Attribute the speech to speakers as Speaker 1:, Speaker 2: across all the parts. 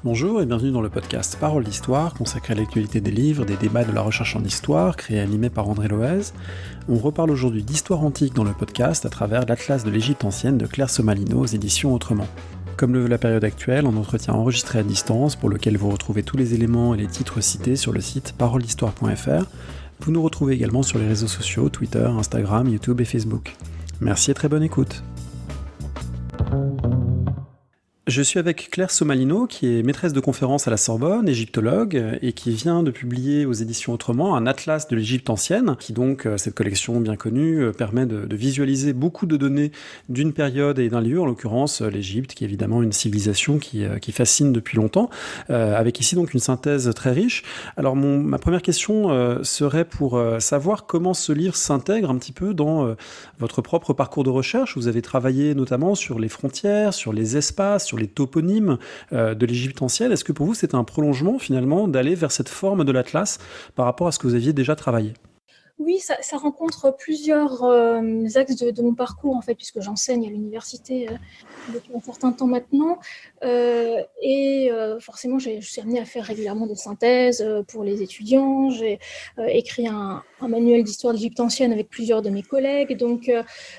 Speaker 1: Bonjour et bienvenue dans le podcast Parole d'Histoire, consacré à l'actualité des livres, des débats de la recherche en histoire, créé et animé par André Loez. On reparle aujourd'hui d'histoire antique dans le podcast à travers l'Atlas de l'Égypte ancienne de Claire Somalino aux éditions Autrement. Comme le veut la période actuelle, un entretien enregistré à distance pour lequel vous retrouvez tous les éléments et les titres cités sur le site paroledhistoire.fr. Vous nous retrouvez également sur les réseaux sociaux, Twitter, Instagram, YouTube et Facebook. Merci et très bonne écoute. Je suis avec Claire Somalino, qui est maîtresse de conférences à la Sorbonne, égyptologue, et qui vient de publier aux éditions Autrement un atlas de l'Égypte ancienne, qui donc, cette collection bien connue, permet de visualiser beaucoup de données d'une période et d'un lieu, en l'occurrence l'Égypte, qui est évidemment une civilisation qui fascine depuis longtemps, avec ici donc une synthèse très riche. Alors ma première question serait pour savoir comment ce livre s'intègre un petit peu dans votre propre parcours de recherche. Vous avez travaillé notamment sur les frontières, sur les espaces, sur les toponymes de l'Égypte ancienne. Est-ce que pour vous, c'est un prolongement, finalement, d'aller vers cette forme de l'Atlas par rapport à ce que vous aviez déjà travaillé ?
Speaker 2: Oui, ça rencontre plusieurs axes de mon parcours, en fait, puisque j'enseigne à l'université depuis un certain temps maintenant. Forcément, je suis amenée à faire régulièrement des synthèses pour les étudiants. J'ai écrit un manuel d'histoire de l'Égypte ancienne avec plusieurs de mes collègues. Donc,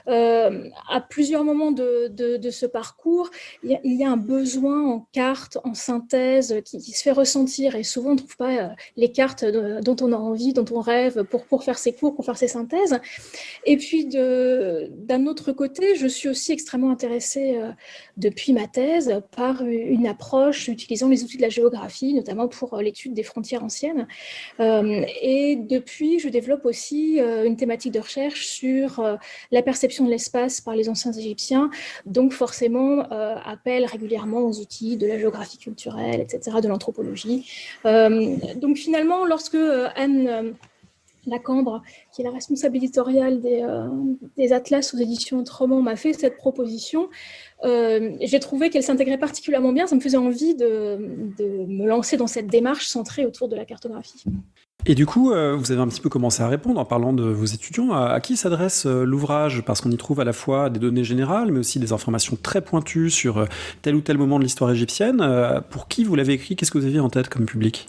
Speaker 2: à plusieurs moments de ce parcours, il y a un besoin en cartes, en synthèse qui se fait ressentir. Et souvent, on ne trouve pas les cartes dont on a envie, dont on rêve pour faire ses cours, pour faire ses synthèses. Et puis, d'un autre côté, je suis aussi extrêmement intéressée depuis ma thèse par une approche utilisant les outils de la géographie, notamment pour l'étude des frontières anciennes. Et depuis, je développe aussi une thématique de recherche sur la perception de l'espace par les anciens Égyptiens, donc forcément appel régulièrement aux outils de la géographie culturelle, etc., de l'anthropologie. Donc finalement, lorsque Anne Lacambre, qui est la responsable éditoriale des atlas aux éditions Autrement, m'a fait cette proposition. J'ai trouvé qu'elle s'intégrait particulièrement bien. Ça me faisait envie de me lancer dans cette démarche centrée autour de la cartographie.
Speaker 1: Et du coup, vous avez un petit peu commencé à répondre en parlant de vos étudiants. À qui s'adresse l'ouvrage ? Parce qu'on y trouve à la fois des données générales, mais aussi des informations très pointues sur tel ou tel moment de l'histoire égyptienne. Pour qui vous l'avez écrit ? Qu'est-ce que vous aviez en tête comme public ?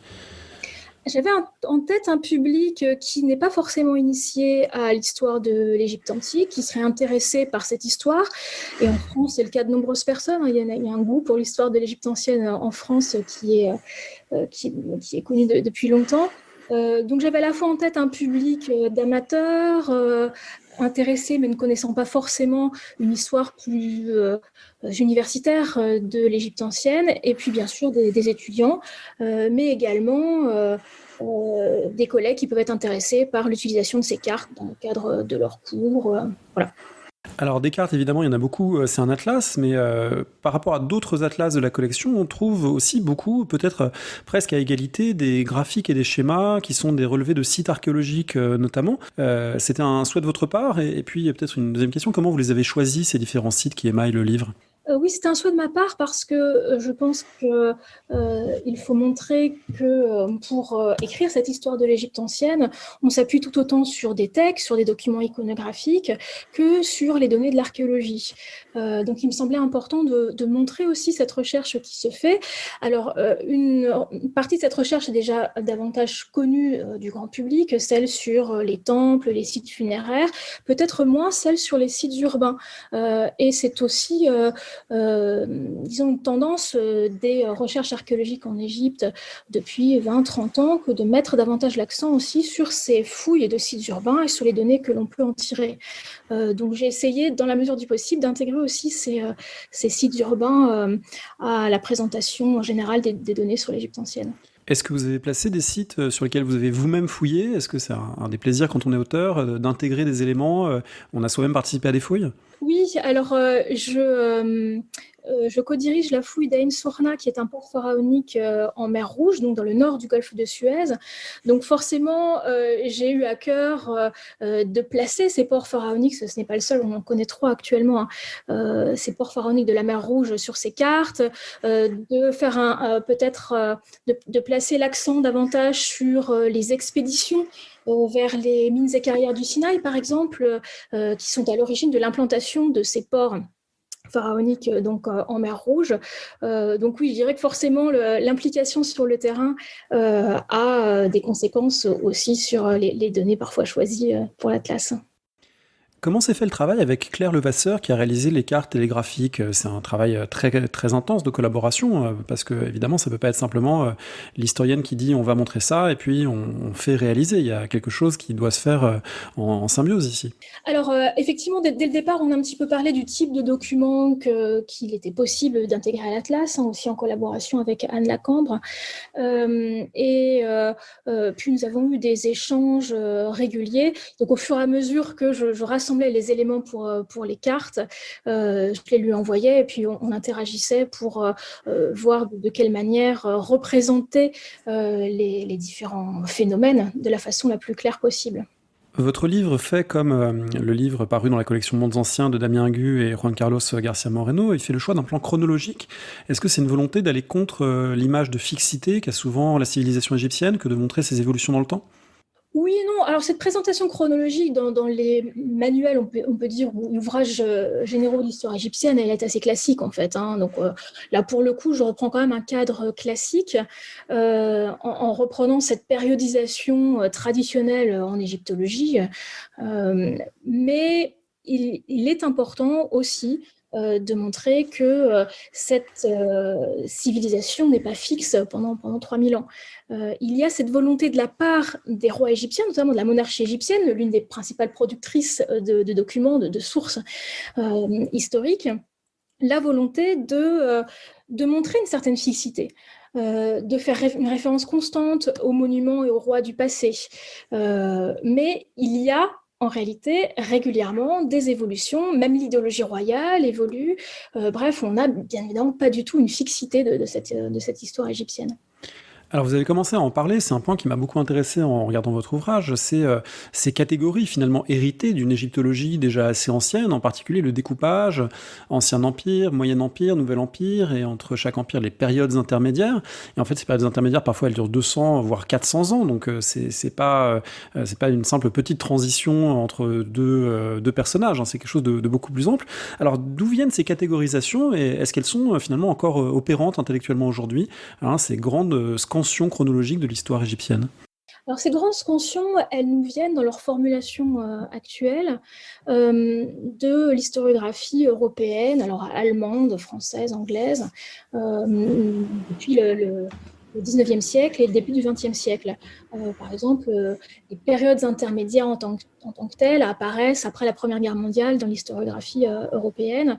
Speaker 2: J'avais en tête un public qui n'est pas forcément initié à l'histoire de l'Égypte antique, qui serait intéressé par cette histoire. Et en France, c'est le cas de nombreuses personnes. Il y a un goût pour l'histoire de l'Égypte ancienne en France qui est connu depuis longtemps. Donc j'avais à la fois en tête un public d'amateurs, intéressés mais ne connaissant pas forcément une histoire plus universitaire de l'Égypte ancienne, et puis bien sûr des étudiants, mais également des collègues qui peuvent être intéressés par l'utilisation de ces cartes dans le cadre de leurs cours. Voilà.
Speaker 1: Alors des cartes, évidemment, il y en a beaucoup, c'est un atlas, mais par rapport à d'autres atlas de la collection, on trouve aussi beaucoup, peut-être presque à égalité, des graphiques et des schémas qui sont des relevés de sites archéologiques notamment. C'était un souhait de votre part, et puis peut-être une deuxième question, comment vous les avez choisis, ces différents sites qui émaillent le livre ?
Speaker 2: Oui, c'était un souhait de ma part parce que je pense qu'il faut montrer que pour écrire cette histoire de l'Égypte ancienne, on s'appuie tout autant sur des textes, sur des documents iconographiques, que sur les données de l'archéologie. Donc il me semblait important de montrer aussi cette recherche qui se fait. Alors une partie de cette recherche est déjà davantage connue du grand public, celle sur les temples, les sites funéraires, peut-être moins celle sur les sites urbains. Et c'est aussi disons une tendance des recherches archéologiques en Égypte depuis 20-30 ans que de mettre davantage l'accent aussi sur ces fouilles de sites urbains et sur les données que l'on peut en tirer. Donc j'ai essayé, dans la mesure du possible, d'intégrer aussi ces sites urbains à la présentation générale des données sur l'Égypte ancienne.
Speaker 1: Est-ce que vous avez placé des sites sur lesquels vous avez vous-même fouillé ? Est-ce que c'est un des plaisirs quand on est auteur, d'intégrer des éléments ? On a soi-même participé à des fouilles ?
Speaker 2: Oui, alors je co-dirige la fouille d'Ain Sokhna, qui est un port pharaonique en mer Rouge, donc dans le nord du golfe de Suez. Donc forcément, j'ai eu à cœur de placer ces ports pharaoniques, ce n'est pas le seul, on en connaît 3 actuellement, ces ports pharaoniques de la mer Rouge sur ces cartes, de faire de placer l'accent davantage sur les expéditions vers les mines et carrières du Sinaï, par exemple, qui sont à l'origine de l'implantation de ces ports pharaonique donc en mer Rouge. Donc oui, je dirais que forcément l'implication sur le terrain a des conséquences aussi sur les données parfois choisies pour l'Atlas.
Speaker 1: Comment s'est fait le travail avec Claire Levasseur qui a réalisé les cartes et les graphiques? C'est un travail très, très intense de collaboration, parce que évidemment ça peut pas être simplement l'historienne qui dit on va montrer ça et puis on fait réaliser. Il y a quelque chose qui doit se faire en symbiose ici.
Speaker 2: Alors, effectivement, dès le départ, on a un petit peu parlé du type de document qu'il était possible d'intégrer à l'Atlas, aussi en collaboration avec Anne Lacambre. Puis, nous avons eu des échanges réguliers. Donc, au fur et à mesure que je rassemblais les éléments pour les cartes, je les lui envoyais et puis on interagissait pour voir de quelle manière représenter les différents phénomènes de la façon la plus claire possible.
Speaker 1: Votre livre fait comme le livre paru dans la collection Mondes Anciens de Damien Gu et Juan Carlos Garcia Moreno, il fait le choix d'un plan chronologique. Est-ce que c'est une volonté d'aller contre l'image de fixité qu'a souvent la civilisation égyptienne que de montrer ses évolutions dans le temps?
Speaker 2: Oui et non. Alors, cette présentation chronologique dans les manuels, on peut dire, ou ouvrages généraux d'histoire égyptienne, elle est assez classique en fait. Donc là, pour le coup, je reprends quand même un cadre classique en reprenant cette périodisation traditionnelle en égyptologie. Mais il est important aussi de montrer que cette civilisation n'est pas fixe pendant 3000 ans. Il y a cette volonté de la part des rois égyptiens, notamment de la monarchie égyptienne, l'une des principales productrices de documents, de sources historiques, la volonté de montrer une certaine fixité. De faire une référence constante aux monuments et aux rois du passé. Mais il y a en réalité régulièrement des évolutions, même l'idéologie royale évolue. Bref, on n'a bien évidemment pas du tout une fixité de cette histoire égyptienne.
Speaker 1: Alors vous avez commencé à en parler, c'est un point qui m'a beaucoup intéressé en regardant votre ouvrage, c'est ces catégories finalement héritées d'une égyptologie déjà assez ancienne, en particulier le découpage, ancien empire, moyen empire, nouvel empire, et entre chaque empire les périodes intermédiaires. Et en fait ces périodes intermédiaires parfois elles durent 200 voire 400 ans, donc c'est pas une simple petite transition entre deux personnages, c'est quelque chose de beaucoup plus ample. Alors d'où viennent ces catégorisations et est-ce qu'elles sont finalement encore opérantes intellectuellement aujourd'hui, ces grandes scansions chronologiques de l'histoire égyptienne?
Speaker 2: Alors, ces grandes scansions, elles nous viennent dans leur formulation actuelle de l'historiographie européenne, alors allemande, française, anglaise, depuis le 19e siècle et le début du 20e siècle. Par exemple, les périodes intermédiaires en tant que telles apparaissent après la Première Guerre mondiale dans l'historiographie européenne.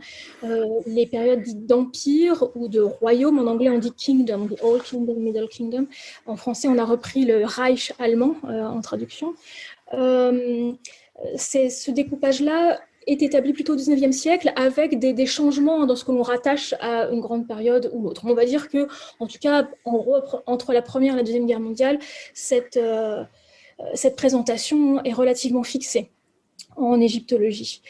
Speaker 2: Les périodes dites d'empire ou de royaume, en anglais on dit kingdom, the Old Kingdom, Middle Kingdom. En français, on a repris le Reich allemand en traduction. Ce découpage-là est établi plutôt au XIXe siècle avec des changements dans ce que l'on rattache à une grande période ou l'autre. On va dire que, en tout cas, entre la Première et la Deuxième Guerre mondiale, cette présentation est relativement fixée en égyptologie.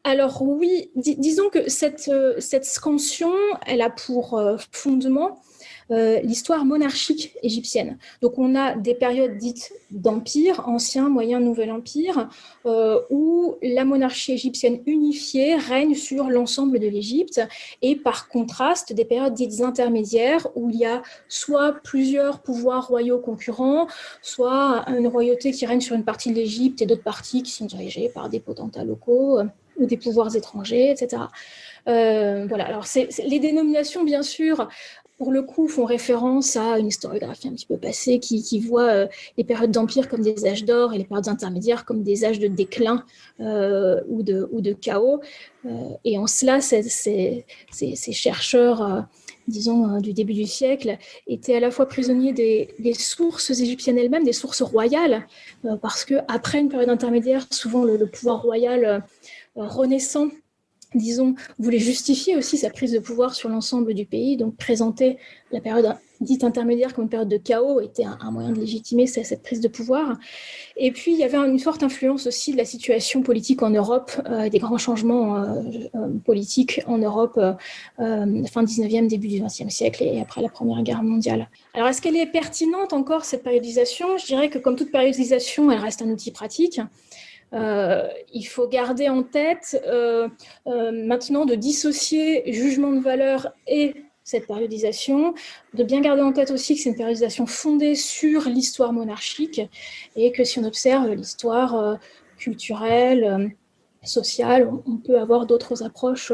Speaker 2: Alors oui, disons que cette scansion, elle a pour fondement l'histoire monarchique égyptienne. Donc on a des périodes dites d'empire, ancien, moyen, nouvel empire, où la monarchie égyptienne unifiée règne sur l'ensemble de l'Égypte, et par contraste des périodes dites intermédiaires où il y a soit plusieurs pouvoirs royaux concurrents, soit une royauté qui règne sur une partie de l'Égypte et d'autres parties qui sont dirigées par des potentats locaux ou des pouvoirs étrangers, etc. Voilà. Alors les dénominations, bien sûr, pour le coup, font référence à une historiographie un petit peu passée qui voit les périodes d'empire comme des âges d'or et les périodes intermédiaires comme des âges de déclin ou de chaos. Et en cela, ces chercheurs, disons, du début du siècle, étaient à la fois prisonniers des sources égyptiennes elles-mêmes, des sources royales, parce qu'après une période intermédiaire, souvent le pouvoir royal renaissant, disons, voulait justifier aussi sa prise de pouvoir sur l'ensemble du pays, donc présenter la période dite intermédiaire comme une période de chaos était un moyen de légitimer cette prise de pouvoir. Et puis, il y avait une forte influence aussi de la situation politique en Europe, des grands changements politiques en Europe, fin 19e, début du 20e siècle et après la Première Guerre mondiale. Alors, est-ce qu'elle est pertinente encore, cette périodisation? Je dirais que comme toute périodisation, elle reste un outil pratique. Il faut garder en tête maintenant de dissocier jugement de valeur et cette périodisation, de bien garder en tête aussi que c'est une périodisation fondée sur l'histoire monarchique et que si on observe l'histoire culturelle, sociale, on peut avoir d'autres approches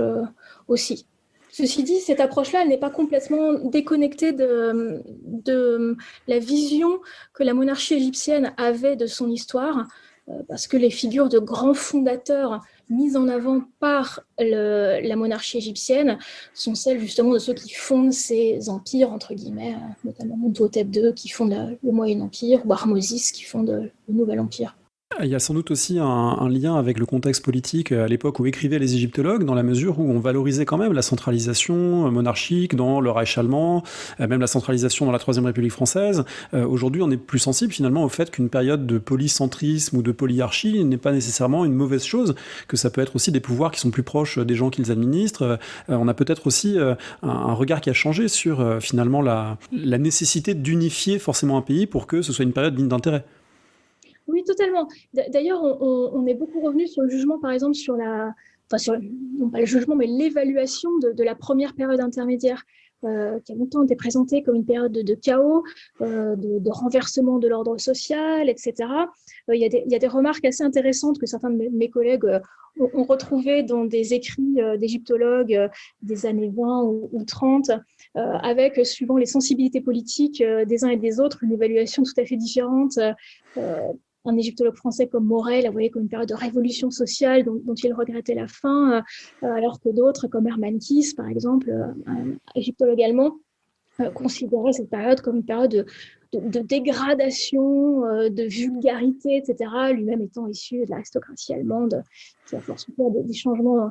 Speaker 2: aussi. Ceci dit, cette approche-là, elle n'est pas complètement déconnectée de la vision que la monarchie égyptienne avait de son histoire, parce que les figures de grands fondateurs mises en avant par la monarchie égyptienne sont celles justement de ceux qui fondent ces empires, entre guillemets, notamment Mentuhotep II qui fonde le Moyen Empire, ou Ahmosis qui fonde le Nouvel Empire.
Speaker 1: Il y a sans doute aussi un lien avec le contexte politique à l'époque où écrivaient les égyptologues, dans la mesure où on valorisait quand même la centralisation monarchique dans le Reich allemand, même la centralisation dans la Troisième République française. Aujourd'hui, on est plus sensible finalement au fait qu'une période de polycentrisme ou de polyarchie n'est pas nécessairement une mauvaise chose, que ça peut être aussi des pouvoirs qui sont plus proches des gens qu'ils administrent. On a peut-être aussi un regard qui a changé sur finalement la nécessité d'unifier forcément un pays pour que ce soit une période digne d'intérêt.
Speaker 2: Oui, totalement. D'ailleurs, on est beaucoup revenu sur le jugement, par exemple, non pas le jugement, mais l'évaluation de la première période intermédiaire, qui a longtemps été présentée comme une période de chaos, de renversement de l'ordre social, etc. Il y a des remarques assez intéressantes que certains de mes collègues ont retrouvées dans des écrits d'égyptologues des années 20 ou 30, avec, suivant les sensibilités politiques des uns et des autres, une évaluation tout à fait différente. Un égyptologue français comme Morel la voyait comme une période de révolution sociale dont il regrettait la fin, alors que d'autres, comme Hermann Kies, par exemple, un égyptologue allemand, considérait cette période comme une période de dégradation, de vulgarité, etc., lui-même étant issu de l'aristocratie allemande, qui a forcé des changements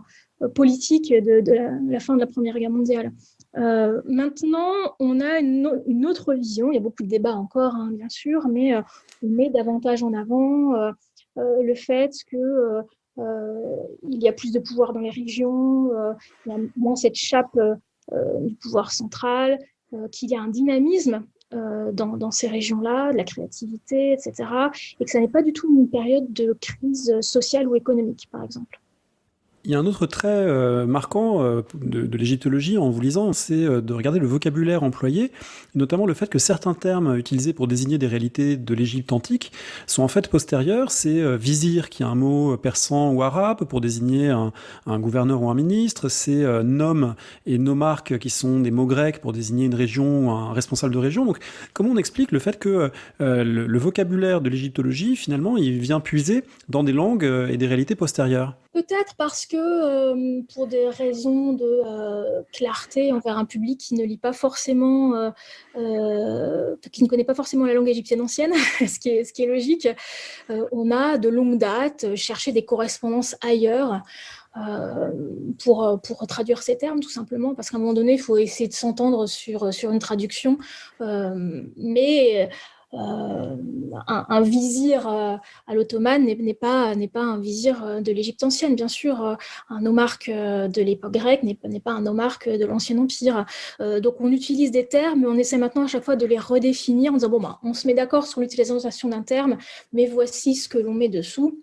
Speaker 2: politiques de la fin de la Première Guerre mondiale. Maintenant, on a une autre vision. Il y a beaucoup de débats encore, hein, bien sûr, mais on met davantage en avant le fait que il y a plus de pouvoir dans les régions, il y a moins cette chape du pouvoir central, qu'il y a un dynamisme dans ces régions-là, de la créativité, etc., et que ça n'est pas du tout une période de crise sociale ou économique, par exemple.
Speaker 1: Il y a un autre trait marquant de l'égyptologie en vous lisant, c'est de regarder le vocabulaire employé, notamment le fait que certains termes utilisés pour désigner des réalités de l'Égypte antique sont en fait postérieurs. C'est vizir, qui est un mot persan ou arabe pour désigner un gouverneur ou un ministre. C'est nom et nomarque, qui sont des mots grecs pour désigner une région ou un responsable de région. Donc comment on explique le fait que le vocabulaire de l'égyptologie, finalement, il vient puiser dans des langues et des réalités postérieures?
Speaker 2: Peut-être parce que, pour des raisons de clarté envers un public qui ne lit pas forcément, qui ne connaît pas forcément la langue égyptienne ancienne, ce qui est logique, on a de longue date cherché des correspondances ailleurs pour traduire ces termes, tout simplement, parce qu'à un moment donné, il faut essayer de s'entendre sur une traduction, mais un vizir à l'ottomane n'est pas un vizir de l'Égypte ancienne, bien sûr. Un nomarque de l'époque grecque n'est pas un nomarque de l'Ancien Empire. Donc on utilise des termes, mais on essaie maintenant à chaque fois de les redéfinir en disant on se met d'accord sur l'utilisation d'un terme, mais voici ce que l'on met dessous.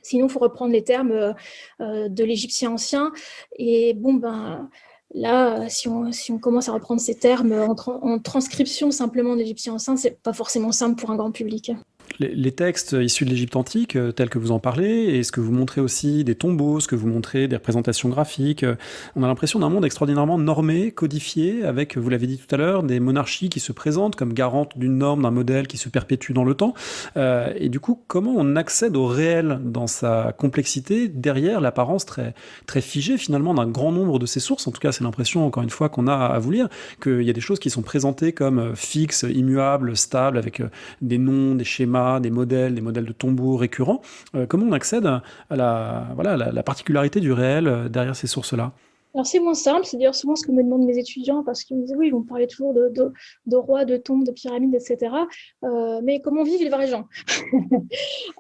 Speaker 2: Sinon, il faut reprendre les termes de l'égyptien ancien. Et là, si on commence à reprendre ces termes en transcription simplement de l'égyptien ancien, c'est pas forcément simple pour un grand public.
Speaker 1: Les textes issus de l'Égypte antique, tels que vous en parlez, et ce que vous montrez aussi des tombeaux, ce que vous montrez des représentations graphiques, on a l'impression d'un monde extraordinairement normé, codifié, avec, vous l'avez dit tout à l'heure, des monarchies qui se présentent comme garantes d'une norme, d'un modèle qui se perpétue dans le temps. Et du coup, comment on accède au réel dans sa complexité, derrière l'apparence très, très figée finalement d'un grand nombre de ces sources? En tout cas, c'est l'impression, encore une fois, qu'on a à vous lire, qu'il y a des choses qui sont présentées comme fixes, immuables, stables, avec des noms, des schémas, des modèles de tombeaux récurrents. Comment on accède à la particularité du réel derrière ces sources-là?
Speaker 2: Alors c'est moins simple, c'est d'ailleurs souvent ce que me demandent mes étudiants, parce qu'ils me disent oui, ils vont parler toujours de rois, de tombes, de pyramides, etc. Mais comment vivent les vrais gens?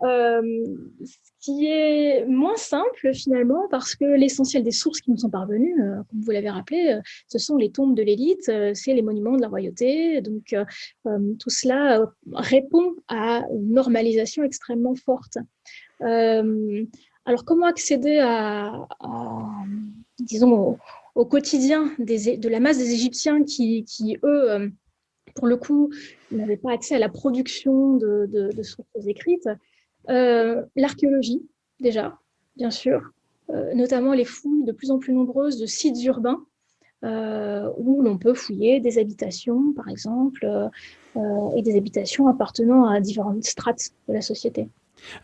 Speaker 2: Ce qui est moins simple finalement parce que l'essentiel des sources qui nous sont parvenues, comme vous l'avez rappelé, ce sont les tombes de l'élite, c'est les monuments de la royauté. Donc tout cela répond à une normalisation extrêmement forte. Alors comment accéder disons, au quotidien de la masse des Égyptiens qui eux, pour le coup, n'avaient pas accès à la production de sources écrites? L'archéologie, déjà, bien sûr, notamment les fouilles de plus en plus nombreuses de sites urbains où l'on peut fouiller des habitations, par exemple, et des habitations appartenant à différentes strates de la société.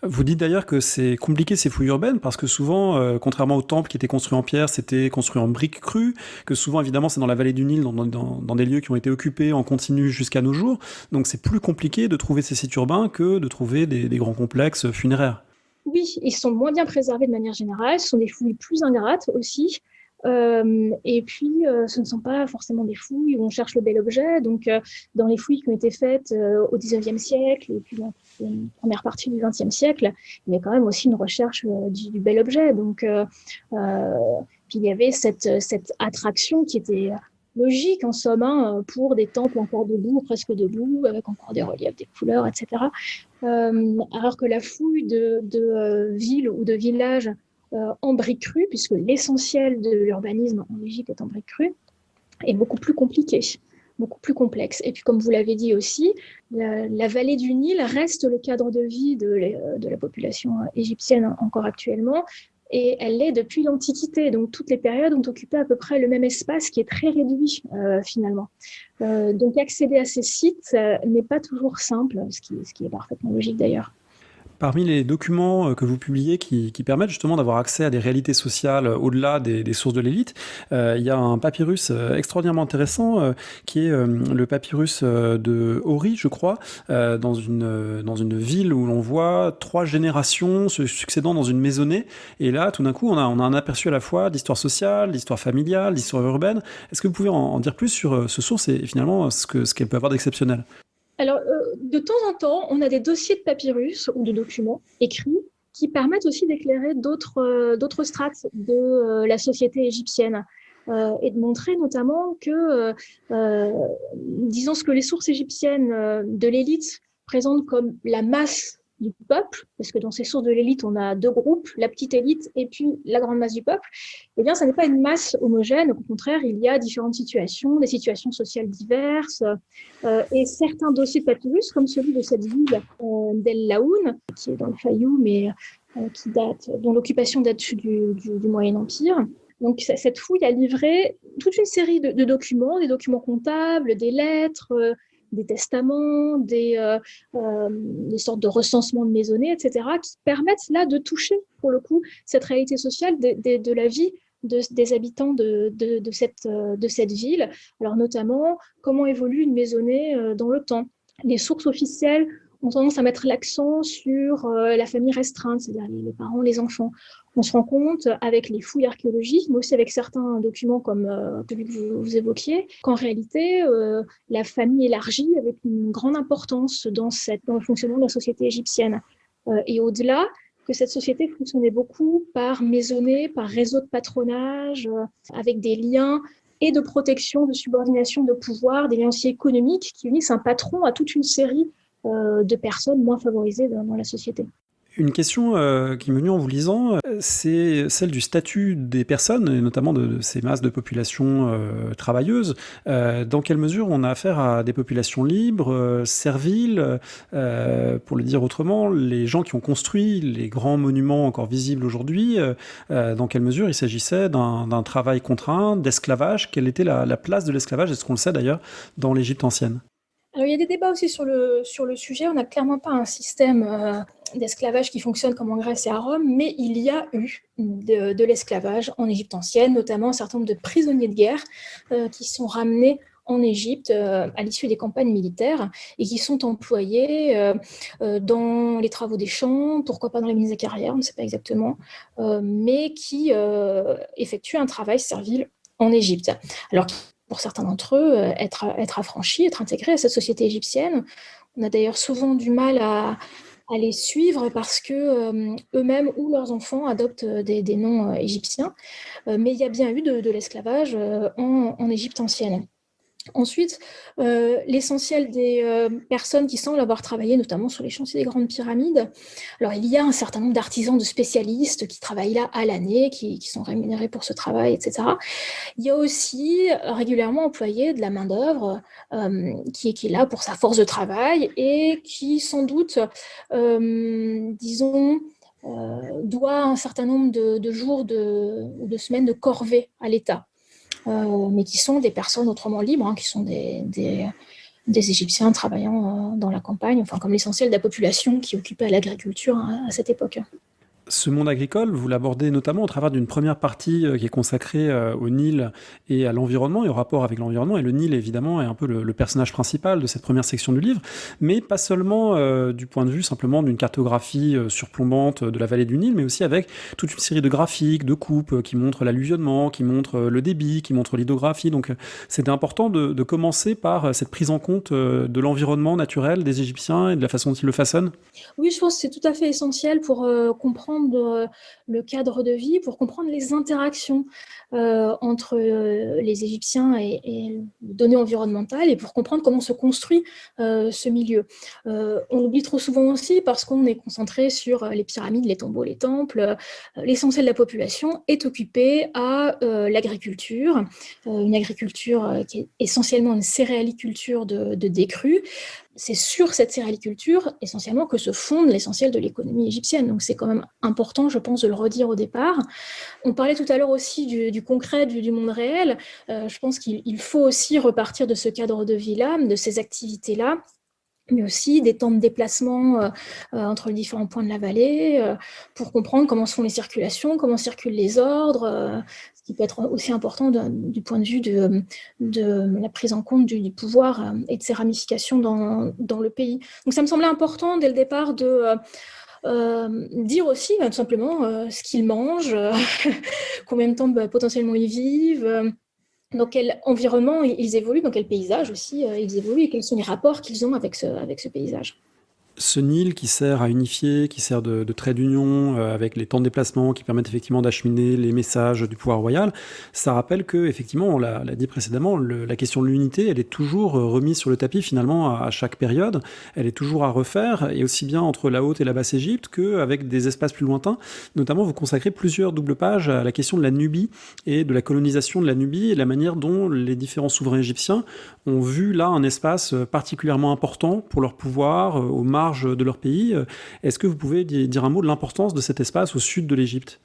Speaker 1: Vous dites d'ailleurs que c'est compliqué ces fouilles urbaines parce que souvent, contrairement aux temples qui étaient construits en pierre, c'était construit en briques crues, que souvent évidemment c'est dans la vallée du Nil, dans des lieux qui ont été occupés en continu jusqu'à nos jours. Donc c'est plus compliqué de trouver ces sites urbains que de trouver des grands complexes funéraires.
Speaker 2: Oui, ils sont moins bien préservés de manière générale. Ce sont des fouilles plus ingrates aussi. Et puis, ce ne sont pas forcément des fouilles où on cherche le bel objet. Donc, dans les fouilles qui ont été faites au XIXe siècle et puis dans la première partie du XXe siècle, il y a quand même aussi une recherche du bel objet. Donc, puis il y avait cette attraction qui était logique en somme, hein, pour des temples encore debout, presque debout, avec encore des reliefs, des couleurs, etc. Alors que la fouille de villes ou de villages en briques crues, puisque l'essentiel de l'urbanisme en Égypte est en briques crues, est beaucoup plus compliqué, beaucoup plus complexe. Et puis, comme vous l'avez dit aussi, la vallée du Nil reste le cadre de vie de la population égyptienne encore actuellement, et elle l'est depuis l'Antiquité. Donc, toutes les périodes ont occupé à peu près le même espace qui est très réduit finalement. Donc, accéder à ces sites n'est pas toujours simple, ce qui est parfaitement logique d'ailleurs.
Speaker 1: Parmi les documents que vous publiez qui permettent justement d'avoir accès à des réalités sociales au-delà des sources de l'élite, il y a un papyrus extraordinairement intéressant qui est le papyrus de Hori, je crois, dans une ville où l'on voit 3 générations se succédant dans une maisonnée. Et là, tout d'un coup, on a un aperçu à la fois d'histoire sociale, d'histoire familiale, d'histoire urbaine. Est-ce que vous pouvez en dire plus sur ce source et finalement ce qu'elle peut avoir d'exceptionnel?
Speaker 2: Alors, de temps en temps, on a des dossiers de papyrus ou de documents écrits qui permettent aussi d'éclairer d'autres strates de la société égyptienne et de montrer notamment que, disons, ce que les sources égyptiennes de l'élite présentent comme la masse du peuple, parce que dans ces sources de l'élite, on a 2 groupes, la petite élite et puis la grande masse du peuple. Eh bien, ça n'est pas une masse homogène. Au contraire, il y a différentes situations, des situations sociales diverses. Et certains dossiers de papyrus, comme celui de cette ville d'El Laoun, qui est dans le Fayoum, mais dont l'occupation date du Moyen Empire. Donc, cette fouille a livré toute une série de documents, des documents comptables, des lettres, des testaments, des sortes de recensements de maisonnées, etc., qui permettent là de toucher, pour le coup, cette réalité sociale de la vie des habitants de cette ville. Alors notamment, comment évolue une maisonnée dans le temps. Les sources officielles ont tendance à mettre l'accent sur la famille restreinte, c'est-à-dire les parents, les enfants. On se rend compte avec les fouilles archéologiques, mais aussi avec certains documents comme celui que vous évoquiez, qu'en réalité, la famille élargie avait une grande importance dans le fonctionnement de la société égyptienne. Et au-delà, que cette société fonctionnait beaucoup par maisonnée, par réseau de patronage, avec des liens et de protection, de subordination de pouvoir, des liens aussi économiques qui unissent un patron à toute une série de personnes moins favorisées dans la société.
Speaker 1: Une question qui m'est venue en vous lisant, c'est celle du statut des personnes, et notamment de ces masses de population travailleuses. Dans quelle mesure on a affaire à des populations libres, serviles, pour le dire autrement, les gens qui ont construit les grands monuments encore visibles aujourd'hui, dans quelle mesure il s'agissait d'un travail contraint, d'esclavage? Quelle était la place de l'esclavage? Est-ce qu'on le sait d'ailleurs dans l'Égypte ancienne?
Speaker 2: Alors, il y a des débats aussi sur le sujet. On n'a clairement pas un système d'esclavage qui fonctionne comme en Grèce et à Rome, mais il y a eu de l'esclavage en Égypte ancienne, notamment un certain nombre de prisonniers de guerre qui sont ramenés en Égypte à l'issue des campagnes militaires et qui sont employés dans les travaux des champs, pourquoi pas dans les mines et carrières, on ne sait pas exactement, mais qui effectuent un travail servile en Égypte. Alors, pour certains d'entre eux, être affranchis, être intégrés à cette société égyptienne. On a d'ailleurs souvent du mal à à les suivre parce que eux-mêmes ou leurs enfants adoptent des noms égyptiens. Mais il y a bien eu de l'esclavage en Égypte ancienne. Ensuite, l'essentiel des personnes qui semblent avoir travaillé, notamment sur les chantiers des grandes pyramides, alors il y a un certain nombre d'artisans, de spécialistes qui travaillent là à l'année, qui sont rémunérés pour ce travail, etc. Il y a aussi régulièrement employé de la main-d'œuvre qui est là pour sa force de travail et qui, sans doute, disons, doit un certain nombre de jours ou de semaines de corvée à l'État. Mais qui sont des personnes autrement libres, hein, qui sont des Égyptiens travaillant dans la campagne, enfin, comme l'essentiel de la population qui occupait l'agriculture à cette époque.
Speaker 1: Ce monde agricole, vous l'abordez notamment au travers d'une première partie qui est consacrée au Nil et à l'environnement et au rapport avec l'environnement. Et le Nil, évidemment, est un peu le personnage principal de cette première section du livre, mais pas seulement du point de vue simplement d'une cartographie surplombante de la vallée du Nil, mais aussi avec toute une série de graphiques, de coupes qui montrent l'alluvionnement, qui montrent le débit, qui montrent l'hydrographie. Donc c'était important de commencer par cette prise en compte de l'environnement naturel des Égyptiens et de la façon dont ils le façonnent.
Speaker 2: Oui, je pense que c'est tout à fait essentiel pour comprendre le cadre de vie, pour comprendre les interactions entre les Égyptiens et les données environnementales et pour comprendre comment se construit ce milieu. On l'oublie trop souvent aussi parce qu'on est concentré sur les pyramides, les tombeaux, les temples. L'essentiel de la population est occupé à l'agriculture, une agriculture qui est essentiellement une céréaliculture de décrue. C'est sur cette céréaliculture essentiellement que se fonde l'essentiel de l'économie égyptienne. Donc c'est quand même important, je pense, de le redire au départ. On parlait tout à l'heure aussi du concret, du monde réel. Je pense qu'il faut aussi repartir de ce cadre de vie-là, de ces activités-là, mais aussi des temps de déplacement entre les différents points de la vallée, pour comprendre comment se font les circulations, comment circulent les ordres, ce qui peut être aussi important du point de vue de la prise en compte du pouvoir et de ses ramifications dans le pays. Donc ça me semblait important dès le départ de dire aussi tout simplement ce qu'ils mangent, combien de temps potentiellement ils vivent, dans quel environnement ils évoluent, dans quel paysage aussi ils évoluent et quels sont les rapports qu'ils ont avec ce paysage.
Speaker 1: Ce Nil qui sert à unifier, qui sert de trait d'union avec les temps de déplacement qui permettent effectivement d'acheminer les messages du pouvoir royal, ça rappelle que, effectivement, on l'a dit précédemment, la question de l'unité, elle est toujours remise sur le tapis finalement à chaque période, elle est toujours à refaire, et aussi bien entre la Haute et la Basse Égypte qu'avec des espaces plus lointains. Notamment, vous consacrez plusieurs doubles pages à la question de la Nubie et de la colonisation de la Nubie et la manière dont les différents souverains égyptiens ont vu là un espace particulièrement important pour leur pouvoir, aux marges de leur pays. Est-ce que vous pouvez dire un mot de l'importance de cet espace au sud de l'Égypte ?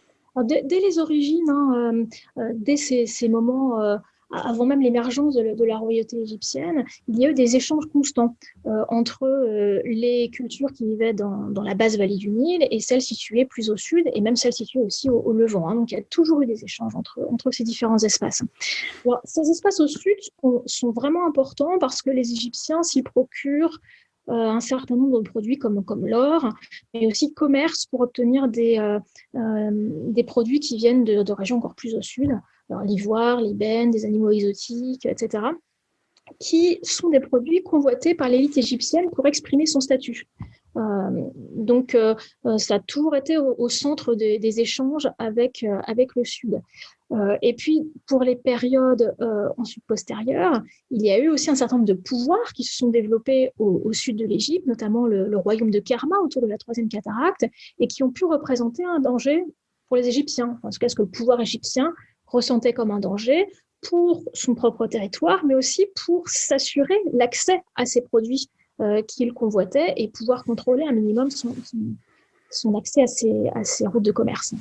Speaker 2: Dès les origines, dès ces moments, avant même l'émergence de la royauté égyptienne, il y a eu des échanges constants entre les cultures qui vivaient dans la basse vallée du Nil et celles situées plus au sud, et même celles situées aussi au Levant. Donc il y a toujours eu des échanges entre ces différents espaces. Alors, ces espaces au sud sont vraiment importants parce que les Égyptiens s'y procurent un certain nombre de produits comme l'or, mais aussi commerce pour obtenir des produits qui viennent de régions encore plus au sud, alors l'ivoire, l'ébène, des animaux exotiques, etc., qui sont des produits convoités par l'élite égyptienne pour exprimer son statut. Donc, ça a toujours été au centre des échanges avec le Sud. Et puis, pour les périodes ensuite postérieures, il y a eu aussi un certain nombre de pouvoirs qui se sont développés au sud de l'Égypte, notamment le royaume de Kerma autour de la troisième cataracte, et qui ont pu représenter un danger pour les Égyptiens. En tout cas, ce que le pouvoir égyptien ressentait comme un danger pour son propre territoire, mais aussi pour s'assurer l'accès à ces produits qu'il convoitait et pouvoir contrôler un minimum son accès à ces routes de commerce.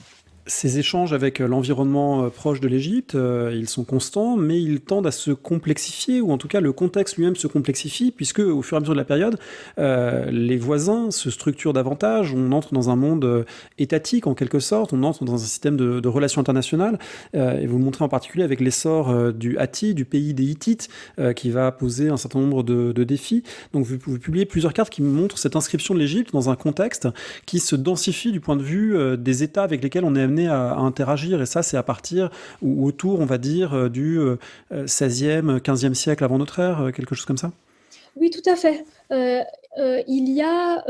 Speaker 1: Ces échanges avec l'environnement proche de l'Égypte, ils sont constants, mais ils tendent à se complexifier, ou en tout cas le contexte lui-même se complexifie, puisque au fur et à mesure de la période, les voisins se structurent davantage, on entre dans un monde étatique en quelque sorte, on entre dans un système de relations internationales, et vous le montrez en particulier avec l'essor du Hatti, du pays des Hittites, qui va poser un certain nombre de défis. Donc vous publiez plusieurs cartes qui montrent cette inscription de l'Égypte dans un contexte qui se densifie du point de vue des États avec lesquels on est amené à interagir, et ça c'est à partir ou autour, on va dire, du 16e, 15e siècle avant notre ère, quelque chose comme ça.
Speaker 2: Oui, tout à fait. Il y a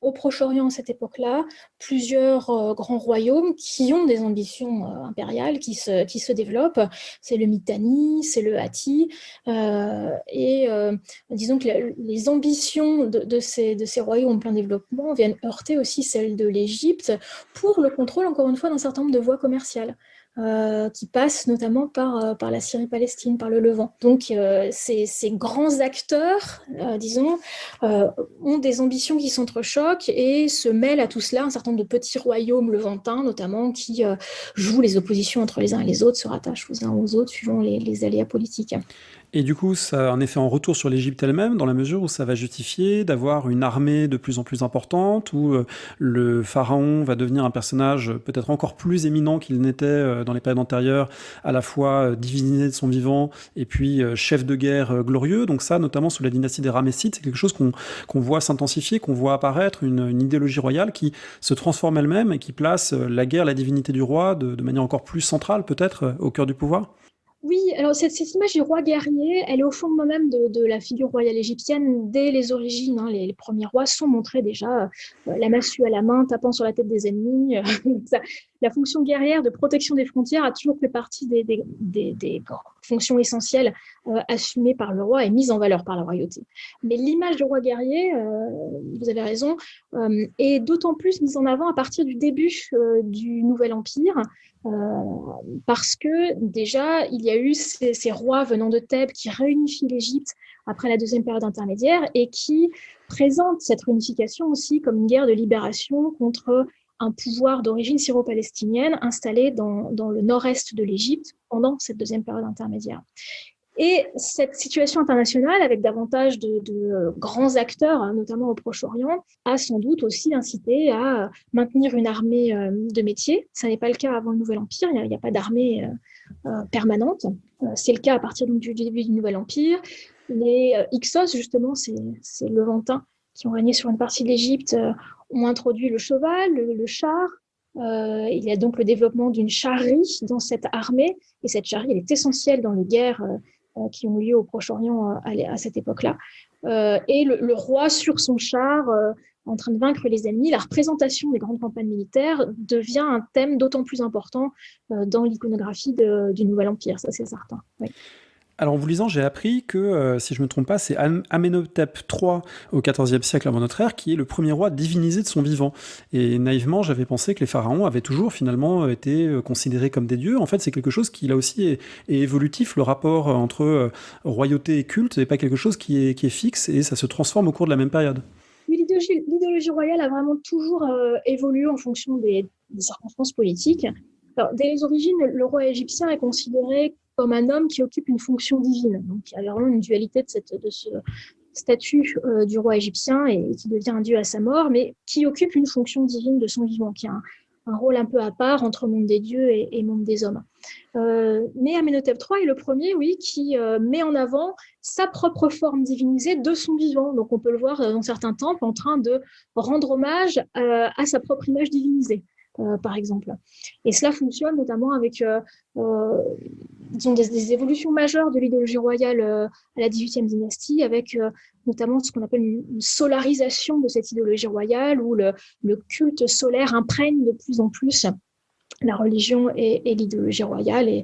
Speaker 2: au Proche-Orient à cette époque-là plusieurs grands royaumes qui ont des ambitions impériales qui se développent. C'est le Mitanni, c'est le Hatti. Disons que les ambitions de ces royaumes en plein développement viennent heurter aussi celles de l'Égypte pour le contrôle, encore une fois, d'un certain nombre de voies commerciales. Qui passent notamment par la Syrie-Palestine, par le Levant. Donc ces grands acteurs, disons, euh, ont des ambitions qui s'entrechoquent et se mêlent à tout cela un certain nombre de petits royaumes levantins, notamment, qui jouent les oppositions entre les uns et les autres, se rattachent aux uns aux autres suivant les aléas politiques.
Speaker 1: Et du coup, ça a un effet en retour sur l'Égypte elle-même, dans la mesure où ça va justifier d'avoir une armée de plus en plus importante, où le pharaon va devenir un personnage peut-être encore plus éminent qu'il n'était dans les périodes antérieures, à la fois divinisé de son vivant, et puis chef de guerre glorieux. Donc ça, notamment sous la dynastie des Ramessides, c'est quelque chose qu'on voit s'intensifier, qu'on voit apparaître, une idéologie royale qui se transforme elle-même et qui place la guerre, la divinité du roi, de manière encore plus centrale, peut-être, au cœur du pouvoir.
Speaker 2: Oui, alors cette image du roi guerrier, elle est au fondement même de la figure royale égyptienne dès les origines. Hein. Les premiers rois sont montrés déjà la massue à la main, tapant sur la tête des ennemis. La fonction guerrière de protection des frontières a toujours fait partie des fonctions essentielles assumées par le roi et mises en valeur par la royauté. Mais l'image du roi guerrier, vous avez raison, est d'autant plus mise en avant à partir du début du Nouvel Empire. Euh, Parce que déjà, il y a eu ces rois venant de Thèbes qui réunifient l'Égypte après la deuxième période intermédiaire et qui présentent cette réunification aussi comme une guerre de libération contre un pouvoir d'origine syro-palestinienne installé dans le nord-est de l'Égypte pendant cette deuxième période intermédiaire. Et cette situation internationale, avec davantage de grands acteurs, hein, notamment au Proche-Orient, a sans doute aussi incité à maintenir une armée de métier. Ça n'est pas le cas avant le Nouvel Empire, il n'y a pas d'armée permanente. C'est le cas à partir donc, du début du Nouvel Empire. Les Hyksos, justement, ces Levantins qui ont régné sur une partie de l'Égypte, ont introduit le cheval, le char. Il y a donc le développement d'une charrerie dans cette armée, et cette charrerie, elle est essentielle dans les guerres qui ont lieu au Proche-Orient à cette époque-là. Et le roi sur son char, en train de vaincre les ennemis, la représentation des grandes campagnes militaires devient un thème d'autant plus important dans l'iconographie du Nouvel Empire, ça c'est certain. Oui.
Speaker 1: Alors en vous lisant, j'ai appris que, si je ne me trompe pas, c'est Amenhotep III au XIVe siècle avant notre ère qui est le premier roi divinisé de son vivant. Et naïvement, j'avais pensé que les pharaons avaient toujours finalement été considérés comme des dieux. En fait, c'est quelque chose qui là aussi est évolutif. Le rapport entre royauté et culte n'est pas quelque chose qui est fixe et ça se transforme au cours de la même période.
Speaker 2: Oui, l'idéologie royale a vraiment toujours évolué en fonction des circonstances politiques. Alors, dès les origines, le roi égyptien est considéré comme un homme qui occupe une fonction divine. Donc, il y a vraiment une dualité de ce statut du roi égyptien et qui devient un dieu à sa mort, mais qui occupe une fonction divine de son vivant, qui a un rôle un peu à part entre monde des dieux et monde des hommes. Mais Amenhotep III est le premier, oui, qui met en avant sa propre forme divinisée de son vivant. Donc on peut le voir dans certains temples en train de rendre hommage à sa propre image divinisée. Par exemple. Et cela fonctionne notamment avec disons des évolutions majeures de l'idéologie royale à la XVIIIe dynastie, avec notamment ce qu'on appelle une solarisation de cette idéologie royale, où le culte solaire imprègne de plus en plus la religion et l'idéologie royale, et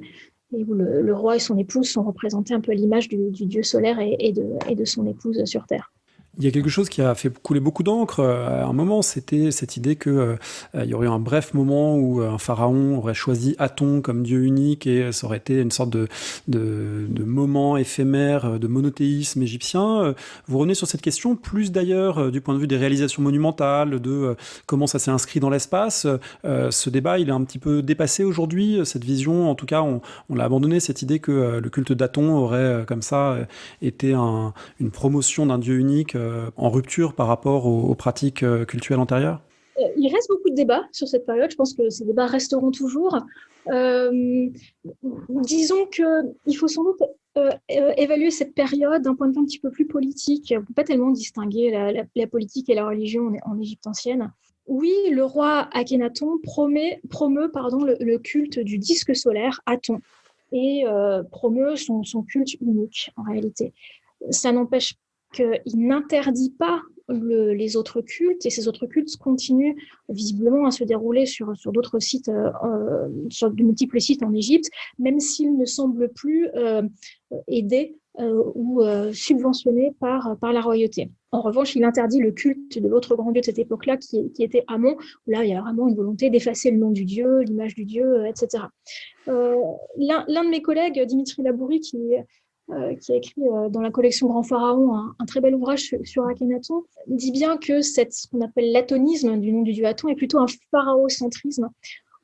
Speaker 2: où le roi et son épouse sont représentés un peu à l'image du dieu solaire et de son épouse sur Terre.
Speaker 1: Il y a quelque chose qui a fait couler beaucoup d'encre à un moment, c'était cette idée que il y aurait eu un bref moment où un pharaon aurait choisi Aton comme dieu unique et ça aurait été une sorte de moment éphémère de monothéisme égyptien. Vous revenez sur cette question, plus d'ailleurs du point de vue des réalisations monumentales, de comment ça s'est inscrit dans l'espace. Ce débat, il est un petit peu dépassé aujourd'hui, cette vision, en tout cas, on l'a abandonné, cette idée que le culte d'Aton aurait comme ça été une promotion d'un dieu unique en rupture par rapport aux pratiques cultuelles antérieures?
Speaker 2: Il reste beaucoup de débats sur cette période. Je pense que ces débats resteront toujours. Disons qu'il faut sans doute évaluer cette période d'un point de vue un petit peu plus politique. On ne peut pas tellement distinguer la politique et la religion en Égypte ancienne. Oui, le roi Akhenaton promeut le culte du disque solaire, Aton, et promeut son culte unique, en réalité. Ça n'empêche qu'il n'interdit pas les autres cultes, et ces autres cultes continuent visiblement à se dérouler sur d'autres sites, sur de multiples sites en Égypte, même s'ils ne semblent plus aidés ou subventionnés par la royauté. En revanche, il interdit le culte de l'autre grand dieu de cette époque-là, qui était Amon, où là, il y a vraiment une volonté d'effacer le nom du dieu, l'image du dieu, etc. L'un de mes collègues, Dimitri Labourie, qui a écrit dans la collection Grand Pharaon un très bel ouvrage sur Akhenaton, dit bien que ce qu'on appelle l'atonisme du nom du dieu Aton est plutôt un pharaocentrisme,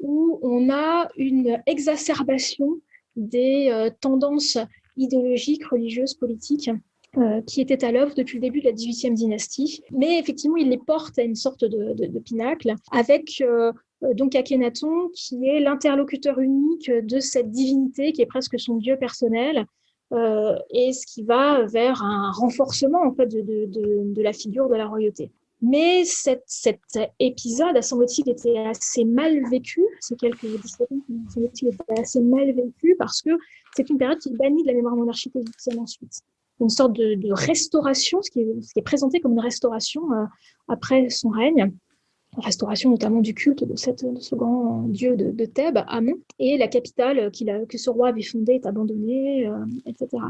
Speaker 2: où on a une exacerbation des tendances idéologiques, religieuses, politiques, qui étaient à l'œuvre depuis le début de la XVIIIe dynastie. Mais effectivement, il les porte à une sorte de pinacle, avec donc Akhenaton, qui est l'interlocuteur unique de cette divinité, qui est presque son dieu personnel, et ce qui va vers un renforcement en fait, de la figure de la royauté. Mais cet épisode, semble-t-il, était assez mal vécu. Ces quelques 17 ans, semble-t-il, était assez mal vécu parce que c'est une période qui est bannie de la mémoire monarchique égyptienne ensuite. Une sorte de restauration, ce qui est présenté comme une restauration après son règne. Restauration notamment du culte de ce grand dieu de Thèbes, Amon, et la capitale que ce roi avait fondée est abandonnée, etc.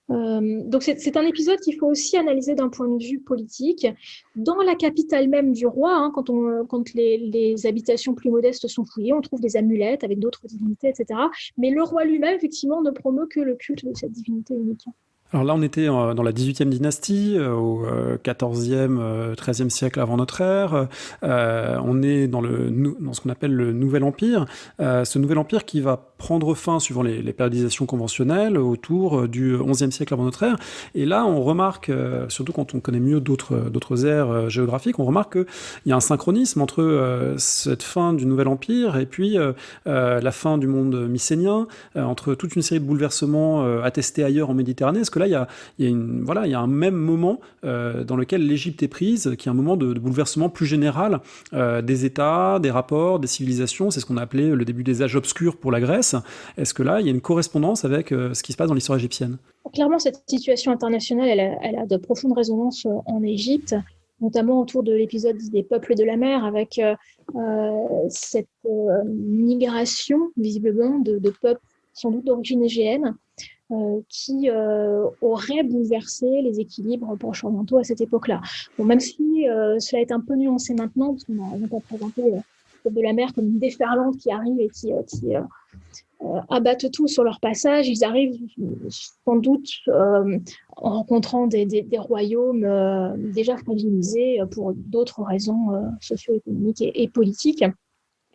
Speaker 2: Donc c'est un épisode qu'il faut aussi analyser d'un point de vue politique. Dans la capitale même du roi, quand les habitations plus modestes sont fouillées, on trouve des amulettes avec d'autres divinités, etc. Mais le roi lui-même, effectivement, ne promeut que le culte de cette divinité unique.
Speaker 1: Alors là, on était dans la 18e dynastie, au 14e, 13e siècle avant notre ère. On est dans ce qu'on appelle le Nouvel Empire. Ce Nouvel Empire qui va prendre fin, suivant les périodisations conventionnelles, autour du 11e siècle avant notre ère. Et là, on remarque, surtout quand on connaît mieux d'autres ères géographiques, on remarque qu'il y a un synchronisme entre cette fin du Nouvel Empire et puis la fin du monde mycénien, entre toute une série de bouleversements attestés ailleurs en Méditerranée. Est-ce que là, il y a un même moment dans lequel l'Égypte est prise, qui est un moment de bouleversement plus général des États, des rapports, des civilisations. C'est ce qu'on a appelé le début des âges obscurs pour la Grèce. Est-ce que là, il y a une correspondance avec ce qui se passe dans l'histoire égyptienne ?
Speaker 2: Clairement, cette situation internationale, elle a de profondes résonances en Égypte, notamment autour de l'épisode des peuples de la mer, avec cette migration, visiblement, de peuples sans doute d'origine égéenne, qui aurait bouleversé les équilibres proche-orientaux à cette époque-là. Bon, même si cela est un peu nuancé maintenant, parce qu'on a présenté de la mer comme une déferlante qui arrive et qui abattent tout sur leur passage. Ils arrivent sans doute en rencontrant des royaumes déjà fragilisés pour d'autres raisons socio-économiques et politiques.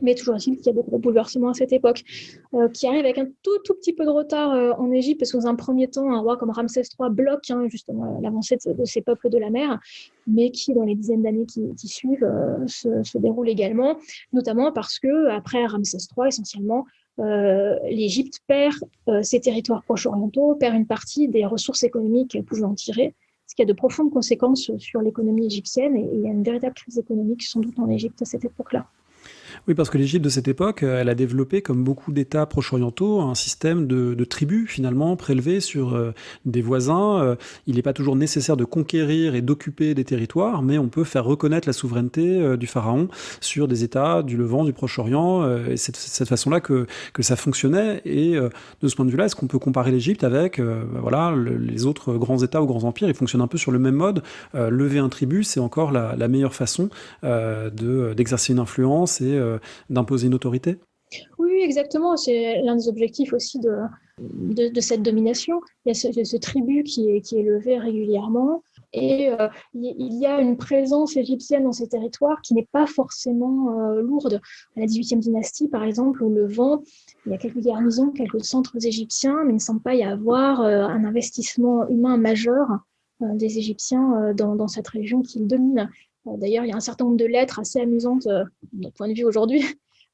Speaker 2: Mais toujours est-il qu'il y a de gros bouleversements à cette époque, qui arrivent avec un tout petit peu de retard en Égypte, parce que dans un premier temps, un roi comme Ramsès III bloque justement l'avancée de ces peuples de la mer, mais qui, dans les dizaines d'années qui suivent, se déroule également, notamment parce que après Ramsès III, essentiellement, l'Égypte perd ses territoires proche-orientaux, perd une partie des ressources économiques qu'elle pouvait en tirer, ce qui a de profondes conséquences sur l'économie égyptienne, et il y a une véritable crise économique sans doute en Égypte à cette époque-là.
Speaker 1: Oui, parce que l'Égypte de cette époque, elle a développé, comme beaucoup d'États proche-orientaux, un système de tribus, finalement, prélevés sur des voisins. Il n'est pas toujours nécessaire de conquérir et d'occuper des territoires, mais on peut faire reconnaître la souveraineté du pharaon sur des États du Levant, du Proche-Orient, et c'est de cette façon-là que ça fonctionnait. Et de ce point de vue-là, est-ce qu'on peut comparer l'Égypte avec les autres grands États ou grands empires ? Ils fonctionnent un peu sur le même mode. Lever un tribut, c'est encore la meilleure façon d'exercer une influence et d'imposer une autorité ?
Speaker 2: Oui, exactement. C'est l'un des objectifs aussi de cette domination. Il y a ce tribut qui est élevé régulièrement. Et il y a une présence égyptienne dans ces territoires qui n'est pas forcément lourde. À la 18e dynastie, par exemple, au Levant, il y a quelques garnisons, quelques centres égyptiens, mais il ne semble pas y avoir un investissement humain majeur des Égyptiens dans cette région qu'ils dominent. D'ailleurs, il y a un certain nombre de lettres assez amusantes, de notre point de vue aujourd'hui,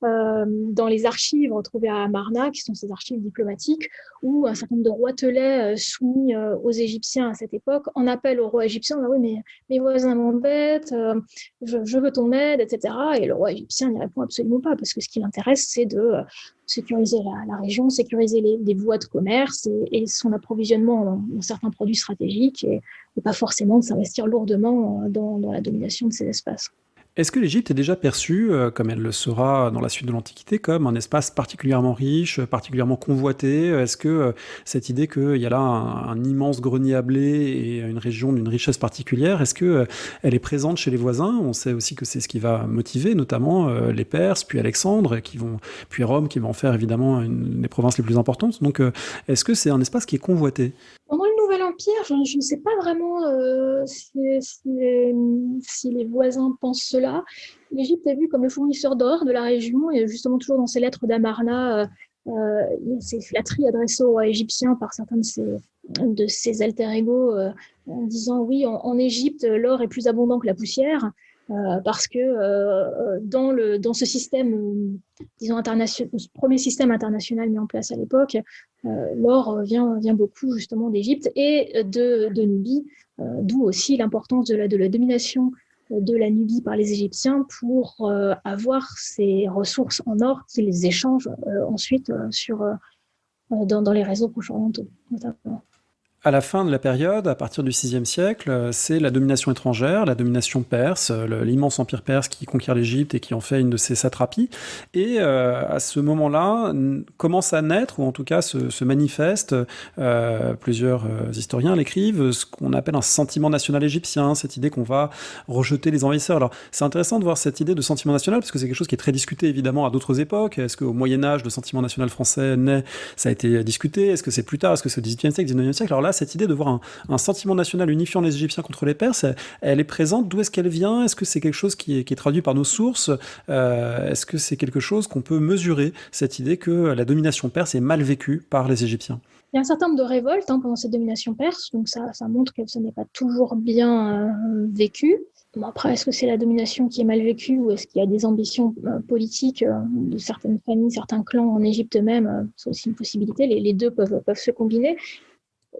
Speaker 2: dans les archives retrouvées à Amarna, qui sont ces archives diplomatiques, où un certain nombre de roitelets soumis aux Égyptiens à cette époque en appellent au roi égyptien, oui, mais mes voisins m'embêtent, je veux ton aide, etc. Et le roi égyptien n'y répond absolument pas, parce que ce qui l'intéresse, c'est de sécuriser la région, sécuriser les voies de commerce et son approvisionnement dans certains produits stratégiques, et pas forcément de s'investir lourdement dans la domination de ces espaces.
Speaker 1: Est-ce que l'Égypte est déjà perçue, comme elle le sera dans la suite de l'Antiquité, comme un espace particulièrement riche, particulièrement convoité? Est-ce que cette idée qu'il y a là un immense grenier à blé et une région d'une richesse particulière, est-ce que elle est présente chez les voisins? On sait aussi que c'est ce qui va motiver notamment les Perses, puis Alexandre, puis Rome, qui va en faire évidemment une des provinces les plus importantes. Donc, est-ce que c'est un espace qui est convoité?
Speaker 2: Pendant le Nouvel Empire, je ne sais pas vraiment si les voisins pensent cela. L'Égypte est vue comme le fournisseur d'or de la région, et justement toujours dans ses lettres d'Amarna, ces flatteries adressées aux rois égyptiens par certains de ses alter ego, en disant oui, en Égypte, l'or est plus abondant que la poussière. Parce que dans ce système, disons ce premier système international mis en place à l'époque, l'or vient beaucoup justement d'Égypte et de Nubie, d'où aussi l'importance de la domination de la Nubie par les Égyptiens pour avoir ces ressources en or qu'ils échangent ensuite dans les réseaux proche-orientaux, notamment.
Speaker 1: À la fin de la période, à partir du VIe siècle, c'est la domination étrangère, la domination perse, l'immense empire perse qui conquiert l'Égypte et qui en fait une de ses satrapies. Et à ce moment-là, commence à naître, ou en tout cas se manifeste, plusieurs historiens l'écrivent, ce qu'on appelle un sentiment national égyptien, cette idée qu'on va rejeter les envahisseurs. Alors c'est intéressant de voir cette idée de sentiment national, parce que c'est quelque chose qui est très discuté évidemment à d'autres époques. Est-ce qu'au Moyen-Âge, le sentiment national français naît? Ça a été discuté. Est-ce que c'est plus tard? Est-ce que c'est au XVIIIe siècle, XIXe siècle? Alors là, cette idée de voir un sentiment national unifiant les Égyptiens contre les Perses, elle est présente. D'où est-ce qu'elle vient? Est-ce que c'est quelque chose qui est traduit par nos sources? Est-ce que c'est quelque chose qu'on peut mesurer, cette idée que la domination perse est mal vécue par les Égyptiens?
Speaker 2: Il y a un certain nombre de révoltes pendant cette domination perse, donc ça montre que ce n'est pas toujours bien vécu. Bon, après, est-ce que c'est la domination qui est mal vécue, ou est-ce qu'il y a des ambitions politiques de certaines familles, certains clans en Égypte même? C'est aussi une possibilité, les deux peuvent se combiner.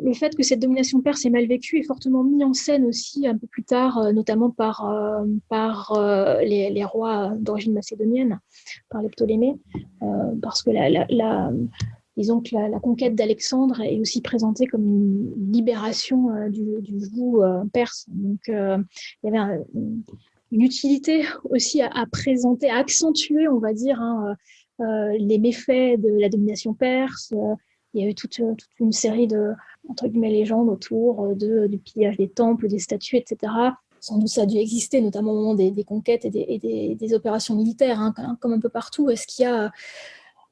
Speaker 2: Le fait que cette domination perse est mal vécue est fortement mis en scène aussi un peu plus tard, notamment par les rois d'origine macédonienne, par les Ptolémées, parce que disons que la conquête d'Alexandre est aussi présentée comme une libération du joug perse. Donc, il y avait une utilité aussi à présenter, à accentuer, on va dire, les méfaits de la domination perse. Il y a eu toute une série de, entre guillemets, légendes autour du pillage des temples, des statues, etc. Sans doute ça a dû exister, notamment au moment des conquêtes et des opérations militaires, comme un peu partout. Est-ce qu'il y a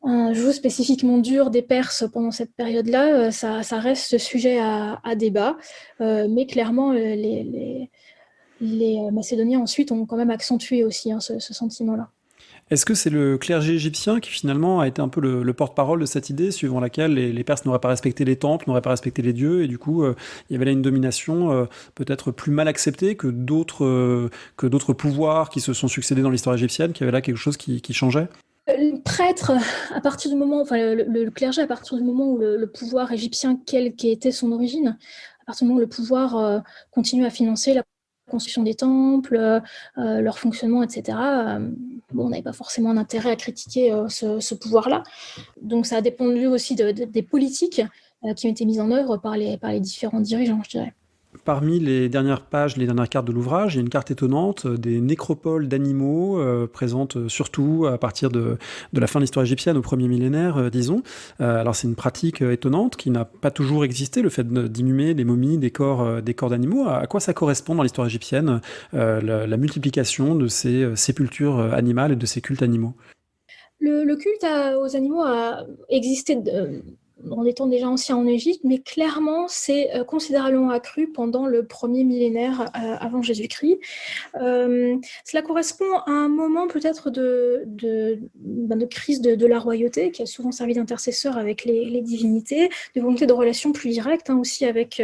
Speaker 2: un joug spécifiquement dur des Perses pendant cette période-là? Ça reste sujet à débat, mais clairement, les Macédoniens ensuite ont quand même accentué aussi ce sentiment-là.
Speaker 1: Est-ce que c'est le clergé égyptien qui finalement a été un peu le porte-parole de cette idée suivant laquelle les Perses n'auraient pas respecté les temples, n'auraient pas respecté les dieux, et du coup il y avait là une domination peut-être plus mal acceptée que d'autres pouvoirs qui se sont succédés dans l'histoire égyptienne, qu'il y avait là quelque chose qui changeait?
Speaker 2: Le prêtre, à partir du moment, enfin le clergé, à partir du moment où le pouvoir égyptien, quelle qu'était son origine, à partir du moment où le pouvoir continue à financer la construction des temples, leur fonctionnement, etc., on n'avait pas forcément un intérêt à critiquer ce pouvoir-là. Donc ça a dépendu aussi des politiques qui ont été mises en œuvre par les différents dirigeants, je dirais.
Speaker 1: Parmi les dernières pages, les dernières cartes de l'ouvrage, il y a une carte étonnante des nécropoles d'animaux présentes surtout à partir de la fin de l'histoire égyptienne au premier millénaire, disons. Alors c'est une pratique étonnante qui n'a pas toujours existé, le fait d'inhumer des momies, des corps d'animaux. À quoi ça correspond dans l'histoire égyptienne, la multiplication de ces sépultures animales et de ces cultes animaux?
Speaker 2: Le culte aux animaux a existé en étant déjà ancien en Égypte, mais clairement, c'est considérablement accru pendant le premier millénaire avant Jésus-Christ. Cela correspond à un moment peut-être de crise de la royauté, qui a souvent servi d'intercesseur avec les divinités, de volonté de relations plus directes aussi avec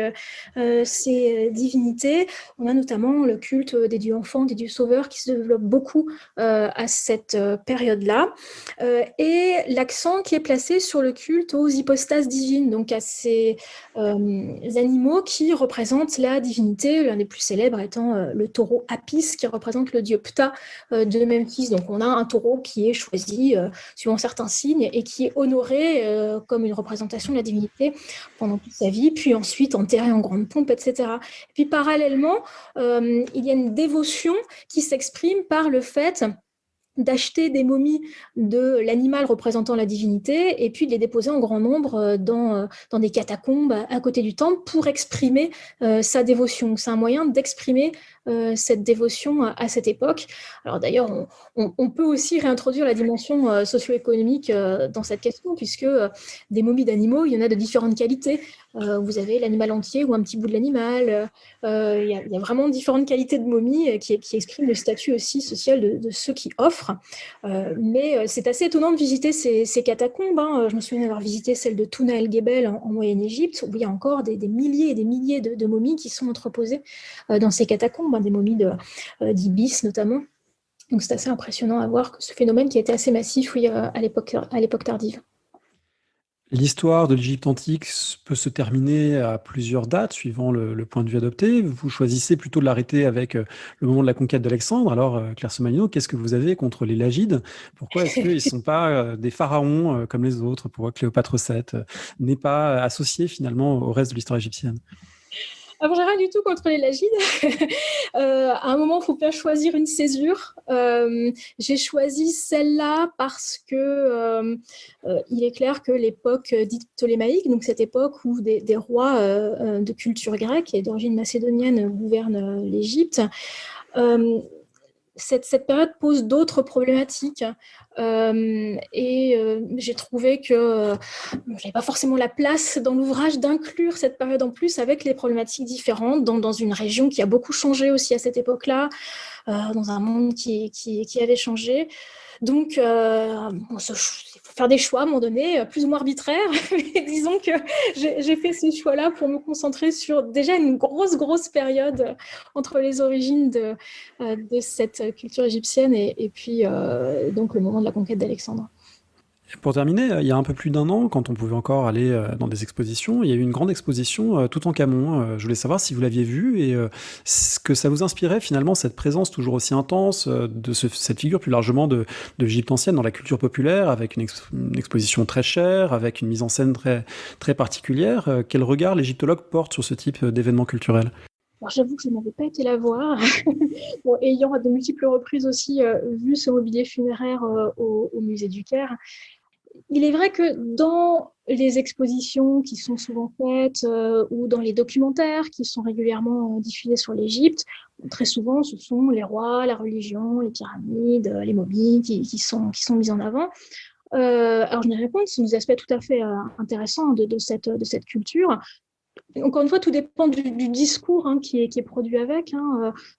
Speaker 2: ces divinités. On a notamment le culte des dieux enfants, des dieux sauveurs, qui se développe beaucoup à cette période-là. Et l'accent qui est placé sur le culte aux hypostases divines, donc à ces animaux qui représentent la divinité, l'un des plus célèbres étant le taureau Apis, qui représente le dieu Ptah de Memphis. Donc on a un taureau qui est choisi suivant certains signes et qui est honoré comme une représentation de la divinité pendant toute sa vie, puis ensuite enterré en grande pompe, etc. Et puis parallèlement, il y a une dévotion qui s'exprime par le fait d'acheter des momies de l'animal représentant la divinité et puis de les déposer en grand nombre dans des catacombes à côté du temple pour exprimer sa dévotion. C'est un moyen d'exprimer cette dévotion à cette époque. Alors d'ailleurs, on peut aussi réintroduire la dimension socio-économique dans cette question, puisque des momies d'animaux, il y en a de différentes qualités. Vous avez l'animal entier ou un petit bout de l'animal. Il y a vraiment différentes qualités de momies qui expriment le statut aussi social de ceux qui offrent. Mais c'est assez étonnant de visiter ces catacombes. Je me souviens d'avoir visité celle de Touna el-Gebel en Moyenne-Égypte, où il y a encore des milliers et des milliers de momies qui sont entreposées dans ces catacombes, des momies d'Ibis notamment. Donc c'est assez impressionnant à voir ce phénomène qui a été assez massif à l'époque tardive.
Speaker 1: L'histoire de l'Égypte antique peut se terminer à plusieurs dates, suivant le point de vue adopté. Vous choisissez plutôt de l'arrêter avec le moment de la conquête d'Alexandre. Alors, Claire Somalino, qu'est-ce que vous avez contre les Lagides? Pourquoi est-ce qu'ils ne sont pas des pharaons comme les autres? Pourquoi Cléopâtre VII n'est pas associée finalement au reste de l'histoire égyptienne?
Speaker 2: Alors, j'ai rien du tout contre les Lagides. À un moment, il faut bien choisir une césure. J'ai choisi celle-là parce que il est clair que l'époque dite ptolémaïque, donc cette époque où des rois de culture grecque et d'origine macédonienne gouvernent l'Égypte, cette période pose d'autres problématiques j'ai trouvé que je n'avais pas forcément la place dans l'ouvrage d'inclure cette période en plus avec les problématiques différentes dans une région qui a beaucoup changé aussi à cette époque-là, dans un monde qui avait changé. Donc, il faut faire des choix à un moment donné, plus ou moins arbitraires. Mais disons que j'ai fait ces choix-là pour me concentrer sur déjà une grosse période entre les origines de cette culture égyptienne et puis donc le moment de la conquête d'Alexandre.
Speaker 1: Pour terminer, il y a un peu plus d'un an, quand on pouvait encore aller dans des expositions, il y a eu une grande exposition Toutankhamon. Je voulais savoir si vous l'aviez vue et ce que ça vous inspirait finalement, cette présence toujours aussi intense de cette figure plus largement de l'Égypte ancienne dans la culture populaire, avec une exposition très chère, avec une mise en scène très particulière. Quel regard l'égyptologue porte sur ce type d'événement culturel?
Speaker 2: Alors, j'avoue que je n'avais pas été la voir. Bon, ayant à de multiples reprises aussi vu ce mobilier funéraire au musée du Caire, il est vrai que dans les expositions qui sont souvent faites ou dans les documentaires qui sont régulièrement diffusés sur l'Égypte, très souvent ce sont les rois, la religion, les pyramides, les momies qui sont mis en avant. Alors je n'ai rien contre, ce sont des aspects tout à fait intéressants de cette culture. Encore une fois, tout dépend du discours qui est produit avec,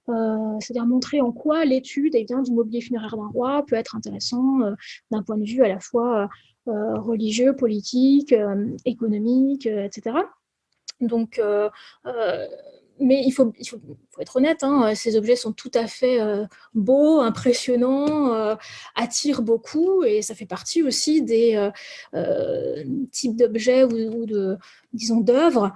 Speaker 2: c'est-à-dire montrer en quoi l'étude du mobilier funéraire d'un roi peut être intéressant d'un point de vue à la fois religieux, politique, économique, etc. Donc, mais il faut être honnête, ces objets sont tout à fait beaux, impressionnants, attirent beaucoup, et ça fait partie aussi des types d'objets ou disons, d'œuvres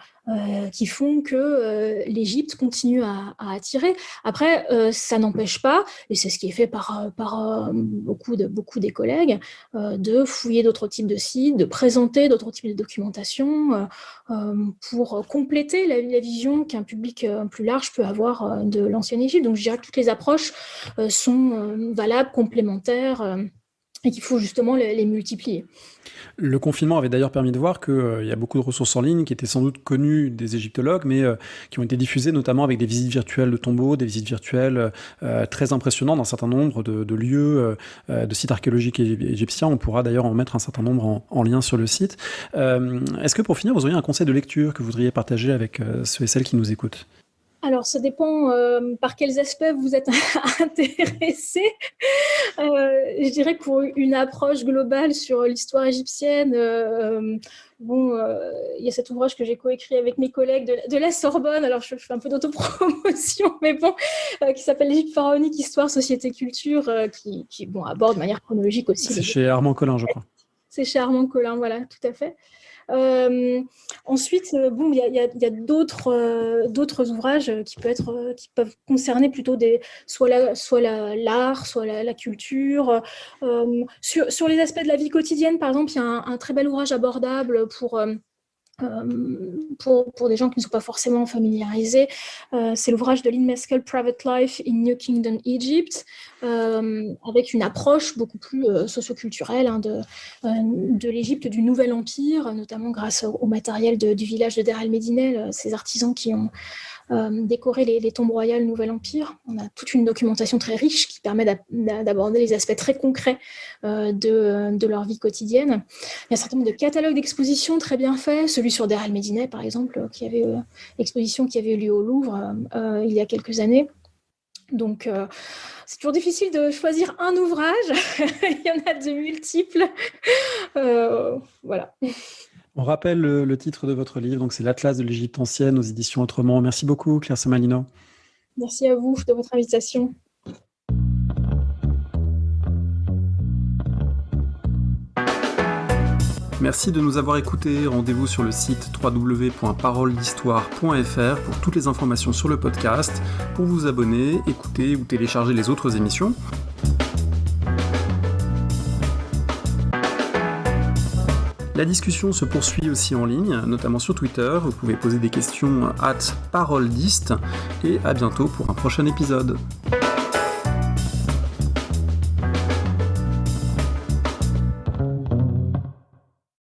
Speaker 2: qui font que l'Égypte continue à attirer. Après, ça n'empêche pas, et c'est ce qui est fait par beaucoup des collègues, de fouiller d'autres types de sites, de présenter d'autres types de documentation pour compléter la vision qu'un public plus large peut avoir de l'ancienne Égypte. Donc je dirais que toutes les approches sont valables, complémentaires et qu'il faut justement les multiplier.
Speaker 1: Le confinement avait d'ailleurs permis de voir qu'il y a beaucoup de ressources en ligne qui étaient sans doute connues des égyptologues, mais qui ont été diffusées notamment avec des visites virtuelles de tombeaux, des visites virtuelles très impressionnantes d'un certain nombre de lieux, de sites archéologiques égyptiens. On pourra d'ailleurs en mettre un certain nombre en lien sur le site. Est-ce que pour finir, vous auriez un conseil de lecture que vous voudriez partager avec ceux et celles qui nous écoutent ?
Speaker 2: Alors, ça dépend par quels aspects vous êtes intéressé. Je dirais que pour une approche globale sur l'histoire égyptienne, il y a cet ouvrage que j'ai coécrit avec mes collègues de la Sorbonne, alors je fais un peu d'autopromotion, mais bon, qui s'appelle l'Égypte pharaonique, histoire, société, culture, qui aborde de manière chronologique aussi.
Speaker 1: C'est chez Armand Collin, je crois.
Speaker 2: C'est chez Armand Collin, voilà, tout à fait. Ensuite, il y a d'autres ouvrages qui peuvent concerner plutôt soit l'art, soit la culture. Sur les aspects de la vie quotidienne, par exemple, il y a un très bel ouvrage abordable pour des gens qui ne sont pas forcément familiarisés. C'est l'ouvrage de Lynn Meskel, Private Life in New Kingdom Egypt, avec une approche beaucoup plus socioculturelle de l'Égypte du Nouvel Empire, notamment grâce au matériel du village de Der el-Médinel, ces artisans qui ont décorer les tombes royales Nouvel Empire. On a toute une documentation très riche qui permet d'aborder les aspects très concrets de leur vie quotidienne. Il y a un certain nombre de catalogues d'expositions très bien faits, celui sur Der el-Médinel par exemple, exposition qui avait eu lieu au Louvre il y a quelques années. Donc, c'est toujours difficile de choisir un ouvrage. Il y en a de multiples. Voilà.
Speaker 1: On rappelle le titre de votre livre, donc c'est l'Atlas de l'Égypte ancienne aux éditions Autrement. Merci beaucoup, Claire Somalino.
Speaker 2: Merci à vous de votre invitation.
Speaker 1: Merci de nous avoir écoutés. Rendez-vous sur le site www.paroledhistoire.fr pour toutes les informations sur le podcast, pour vous abonner, écouter ou télécharger les autres émissions. La discussion se poursuit aussi en ligne, notamment sur Twitter. Vous pouvez poser des questions @paroledist et à bientôt pour un prochain épisode.